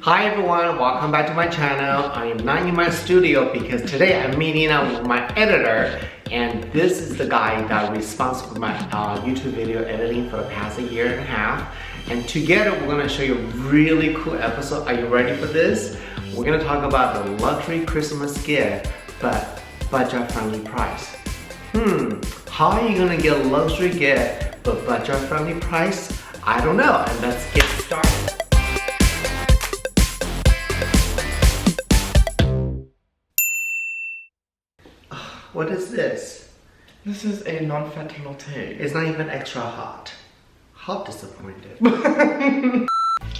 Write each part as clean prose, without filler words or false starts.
Hi everyone, welcome back to my channel. I am not in my studio because today I'm meeting up with my editor, and this is the guy that responsible for my YouTube video editing for the past year and a half. And together we're gonna show you a really cool episode. Are you ready for this? We're gonna talk about the luxury Christmas gift, but budget-friendly price. How are you gonna get a luxury gift but budget-friendly price? I don't know, and let's get started. What is this? This is a non-fat latte. It's not even extra hot. How disappointed.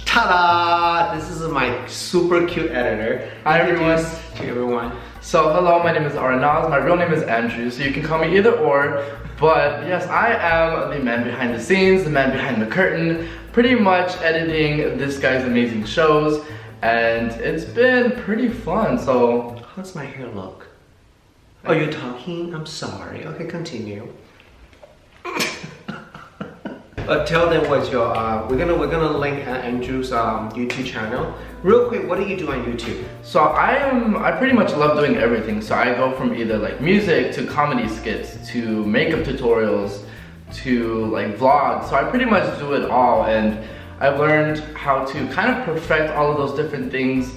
Ta-da! This is my super cute editor. Hi everyone. To everyone. So hello, my name is Aurenaz. My real name is Andrew, so you can call me either or. But yes, I am the man behind the scenes, the man behind the curtain, pretty much editing this guy's amazing shows, and it's been pretty fun. So how's my hair look? Oh, you're talking? I'm sorry. Okay, continue. Tell them what your we're gonna link Andrew's YouTube channel. Real quick, what do you do on YouTube? So I pretty much love doing everything. So I go from either like music to comedy skits to makeup tutorials to like vlogs. So I pretty much do it all, and I've learned how to kind of perfect all of those different things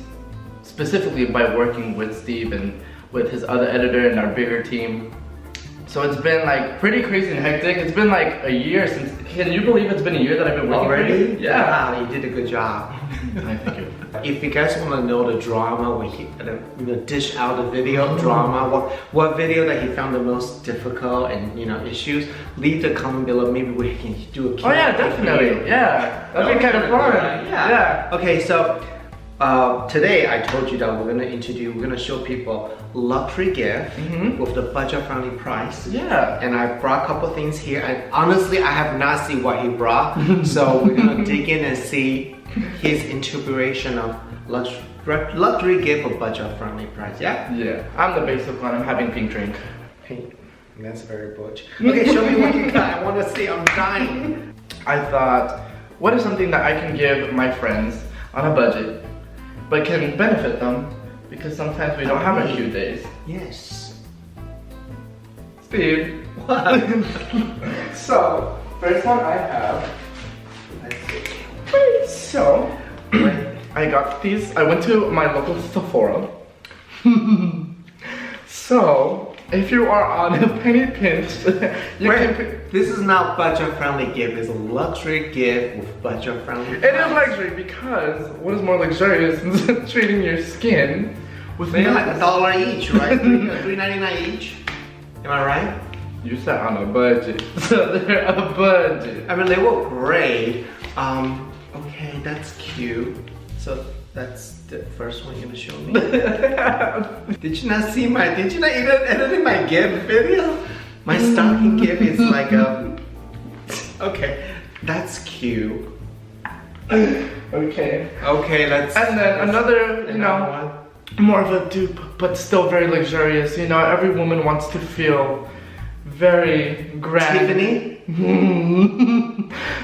specifically by working with Steve and with his other editor and our bigger team. So it's been like pretty crazy and hectic. It's been like a year since, can you believe it's been a year that I've been working already? Yeah. Wow, you did a good job. Thank you. If you guys want to know the drama when he dish out the video drama, what video that he found the most difficult and issues, leave the comment below. Maybe we can do a Q&A. Oh yeah, definitely. Video. Yeah, that'd be kind of fun. Yeah. Okay, so today I told you that we're gonna show people luxury gift with the budget-friendly price. Yeah. And I brought a couple things here. And honestly, I have not seen what he brought, so we're gonna dig in and see his interpretation of luxury gift with budget-friendly price. Yeah. Yeah. I'm the basic one. I'm having pink drink. Pink. That's very butch. Okay, show me what you got. I want to see. I'm dying. I thought, what is something that I can give my friends on a budget, but can benefit them, because sometimes we don't have a few days. Yes. Steve. What? So, first one I have. Let's see. So, I got these. I went to my local Sephora. So, if you are on a penny pinch, this is not budget-friendly gift. It's a luxury gift with budget-friendly. It is luxury because what is more luxurious than treating your skin with like $1 each, right? $3.99 each. Am I right? You said on a budget, so they're a budget. I mean, they were great. Okay, that's cute. So that's the first one you're gonna show me. Did you not see did you not even edit my gift video? My stocking gift is like a, okay, that's cute. Okay. Okay, let's. And then another more of a dupe, but still very luxurious. Every woman wants to feel very grand. Tiffany?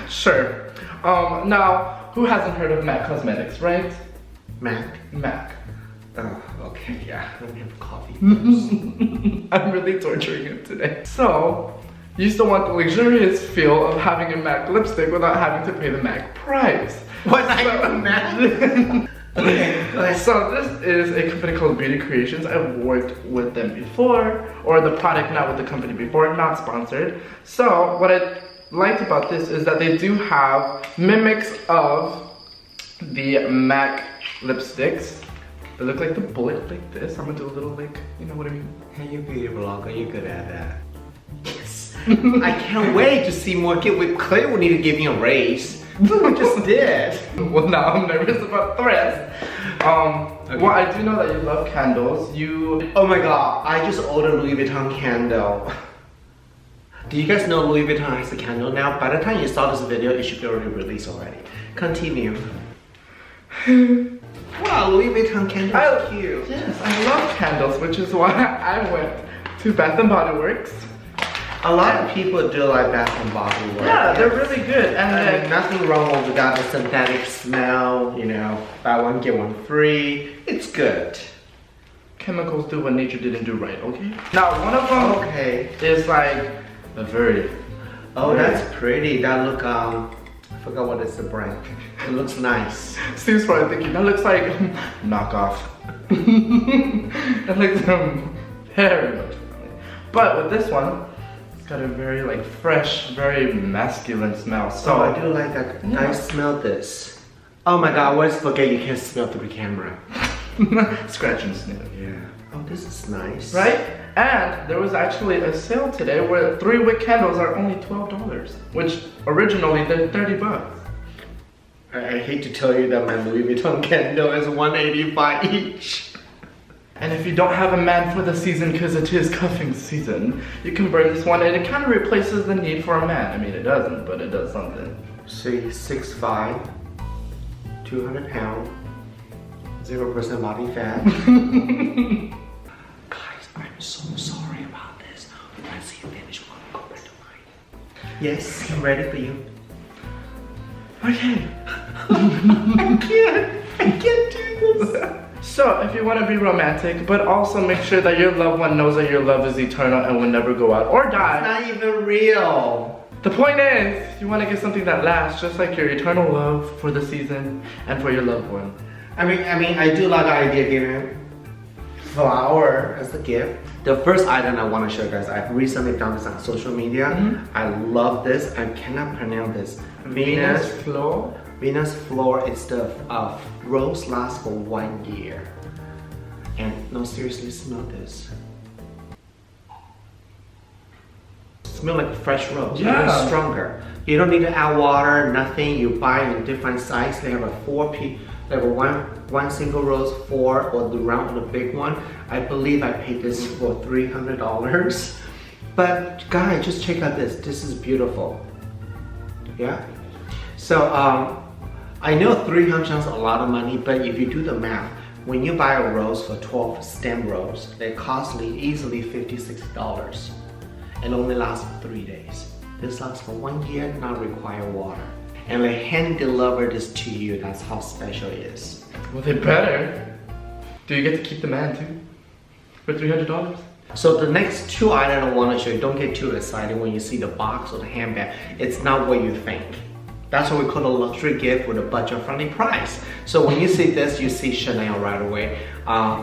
Sure. Now, who hasn't heard of MAC Cosmetics, right? MAC? MAC. Oh, okay, yeah. Let me have coffee. I'm really torturing it today. So, you still want the luxurious feel of having a MAC lipstick without having to pay the MAC price. What? Not even MAC? Okay. So this is a company called Beauty Creations. I've worked with them before, or the product, not with the company before, not sponsored. So what I liked about this is that they do have mimics of the MAC lipsticks. They look like the bullet, like this. I'm gonna do a little you know what I mean? Hey, you beauty vlogger, you're good at that. Yes. I can't wait to see more kids. We clearly need to give me a raise. Look what we just did. Well, now I'm nervous about the rest. Okay. Well, I do know that you love candles. Oh my god, I just ordered Louis Vuitton candle. Do you guys know Louis Vuitton has a candle now? By the time you saw this video, it should be already released already. Continue. Wow, Louis Vuitton candle is cute. Yes, I love candles, which is why I went to Bath & Body Works A lot of people do like Bath and Body Works. Yeah, they're really good. And nothing wrong with that, the synthetic smell, you know, buy one, get one free. It's good. Chemicals do what nature didn't do right, okay? Now, one of them is like a very... Oh, that's pretty. That look, I forgot what is the brand. It looks nice. Steve's probably thinking, that looks like knockoff. That looks very much funny. But with this one, it's got a very like fresh, very masculine smell. So I do like that. Yeah. I smell this. Oh my god, I always forget you can't smell through the camera. Scratch and sniff. Yeah. Oh, this is nice. Right? And there was actually a sale today where 3-wick candles are only $12, which originally they're $30. I hate to tell you that my Louis Vuitton candle is $185 each. And if you don't have a man for the season, because it is cuffing season, you can burn this one and it kind of replaces the need for a man. I mean, it doesn't, but it does something. See, 6'5", 200 pounds, 0% body fat. Guys, I'm so sorry about this. Once you finish one, go back to mine. Yes, I'm ready for you. Okay. I can't do this. So, if you want to be romantic, but also make sure that your loved one knows that your love is eternal and will never go out or die. It's not even real. The point is, you want to get something that lasts, just like your eternal love for the season and for your loved one. I mean, I do like the idea of giving flower as a gift. The first item I want to show you guys, I've recently done this on social media. I love this. I cannot pronounce this. Venus Fleur. Venus Fleur. It's the rose lasts for 1 year. And no, seriously, smell this. Smell like a fresh rose. Yeah. Even stronger. You don't need to add water, nothing. You buy in different size. They have a they have one single rose, 4, or the round and the big one. I believe I paid this for $300. But guys, just check out this. This is beautiful. Yeah. So I know $300 is a lot of money, but if you do the math, when you buy a rose for 12 stem rose, they cost easily $50, $60. And only lasts for 3 days. This lasts for 1 year, not require water. And they hand deliver this to you. That's how special it is. Well, they better. Do you get to keep the man too? For $300? So the next 2 items I want to show you, don't get too excited when you see the box or the handbag. It's not what you think. That's what we call a luxury gift with a budget-friendly price. So when you see this, you see Chanel right away.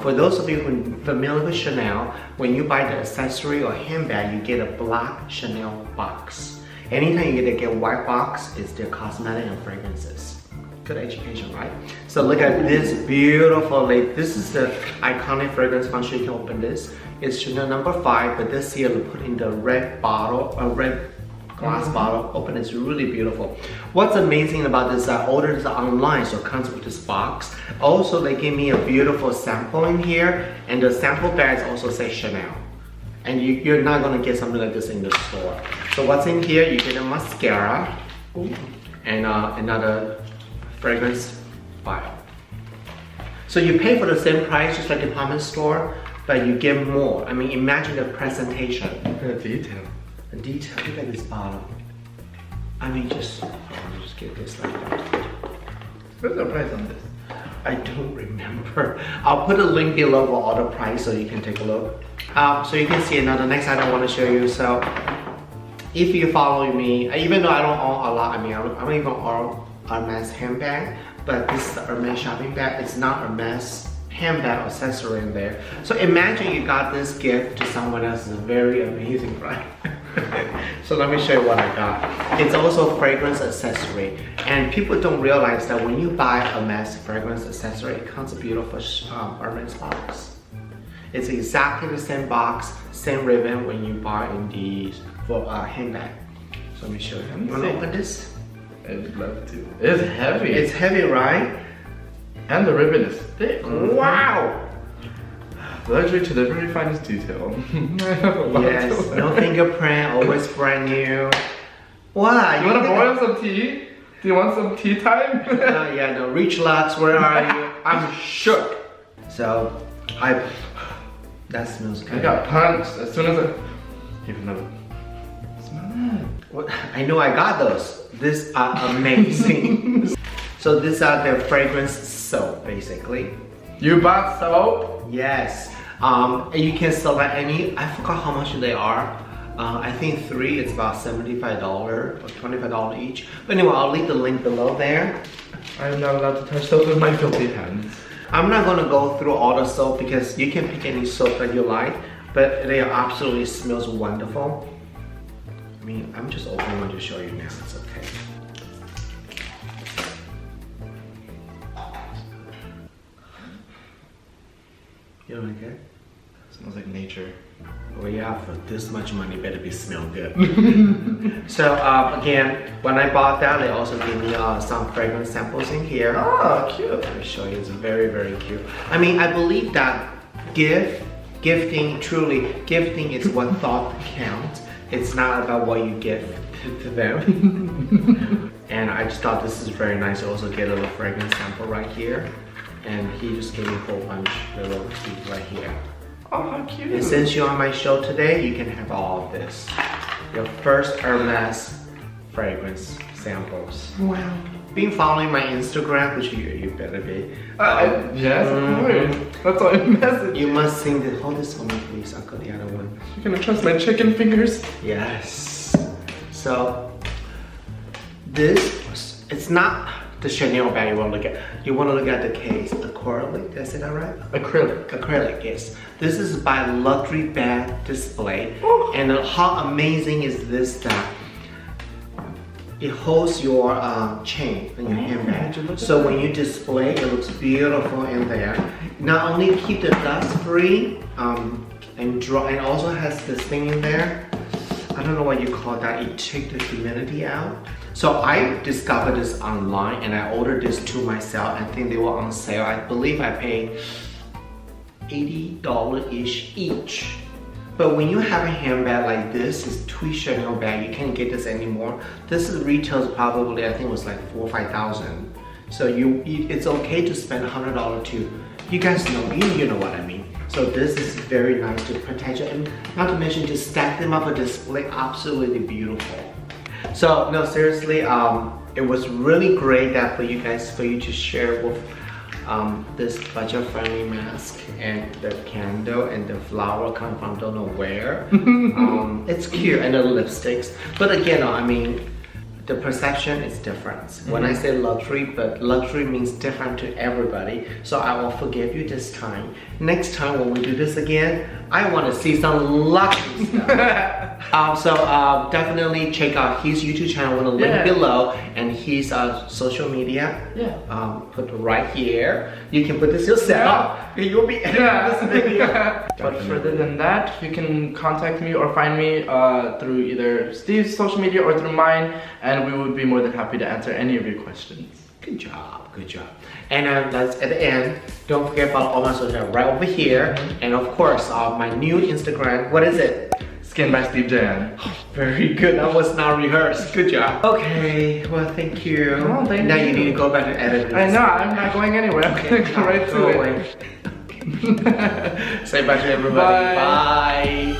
For those of you who are familiar with Chanel, when you buy the accessory or handbag, you get a black Chanel box. Anytime you get a white box, it's their cosmetic and fragrances. Good education, right? So look at this beautiful, this is the iconic fragrance function. You can open this. It's Chanel number 5, but this here we put in the red bottle, a red glass bottle. Open, it's really beautiful. What's amazing about this, I ordered this online, so it comes with this box. Also, they gave me a beautiful sample in here, and the sample bags also say Chanel. And you're not gonna get something like this in the store. So what's in here, you get a mascara, and another fragrance vial. So you pay for the same price, just like a department store, but you get more. I mean, imagine the presentation. The detail. The detail, look at this bottle. I mean, just get this like that. What's the price on this? I don't remember. I'll put a link below for all the price so you can take a look. So you can see another next item I want to show you. So if you follow me, even though I don't own a lot, I mean, I don't even own Hermes handbag, but this is the Hermes shopping bag. It's not Hermes handbag accessory in there. So imagine you got this gift to someone else. It's a very amazing price. So let me show you what I got. It's also a fragrance accessory, and people don't realize that when you buy a Hermes fragrance accessory, it comes a beautiful Hermes box. It's exactly the same box, same ribbon when you buy in the handbag. So let me show you. You want to open this? I'd love to. It's heavy. It's heavy, right? And the ribbon is thick. Wow! Luxury to the very finest detail. Yes, no fingerprint, always brand new. Wow, you want to boil some tea? Do you want some tea time? Yeah, no, Reach Lux, where are you? I'm shook. So, that smells good. I got punched as soon as I, even though Well, I know I got those. These are amazing. So these are the fragrance soap, basically. You bought soap? Yes. You can select any. I forgot how much they are. I think 3 is about $75 or $25 each. But anyway, I'll leave the link below there. I'm not allowed to touch soap with my filthy hands. I'm not gonna go through all the soap because you can pick any soap that you like, but they absolutely smells wonderful. I mean, I'm just opening one to show you now. It's okay. You don't like it? Smells like nature. Well, yeah, for this much money, better be smell good. So again, when I bought that, they also gave me some fragrance samples in here. Oh, cute. Let me show you. It's very, very cute. I mean, I believe that gifting, truly, gifting is what thought counts. It's not about what you give to them. And I just thought this is very nice. I also get a little fragrance sample right here. And he just gave me a whole bunch of little things right here. Oh, how cute. And since you're on my show today, you can have all of this. Your first Hermes fragrance samples. Wow. Been following my Instagram, which you better be. Yes, of course. That's all I message. You must sing this. Hold this for me, please. I'll got the other one. You're gonna trust my chicken fingers? Yes. So, this, it's not the Chanel bag you want to look at. You want to look at the case. Acrylic, did I say that right? Acrylic. Acrylic, yes. This is by Luxury Bag Display. Oh. And how amazing is this that it holds your chain in your handbag. So when you display, it looks beautiful in there. Not only keep the dust free and dry, and also has this thing in there. I don't know what you call that. It takes the humidity out. So I discovered this online and I ordered this to myself. I think they were on sale. I believe I paid $80-ish each. But when you have a handbag like this, it's tweed Chanel bag, you can't get this anymore. This is retails probably, I think it was like $4,000 or $5,000. So it's okay to spend $100 too. You guys know, you know what I mean. So this is very nice to protect you, and not to mention to stack them up for display, absolutely beautiful. So no, seriously, it was really great that for you to share with this budget-friendly mask and the candle and the flower come from don't know where. It's cute, and the lipsticks. But again, I mean, the perception is different. When I say luxury, but luxury means different to everybody. So I will forgive you this time. Next time when we do this again, I want to see some luxury stuff. So definitely check out his YouTube channel. I'm gonna link below, and his social media. Put right here. You can put this yourself. You'll be editing this video. But further than that, you can contact me or find me through either Steve's social media or through mine, and we would be more than happy to answer any of your questions. Good job, good job. And that's at the end. Don't forget about all my social right over here. And of course, my new Instagram. What is it? Skin by Steve Jan. Very good. That was not rehearsed. Good job. Okay. Well, thank you. Oh, thank now you. You need to go back and edit. I know. I'm not going anywhere. I'm gonna go right to it. Say bye to everybody. Bye. Bye.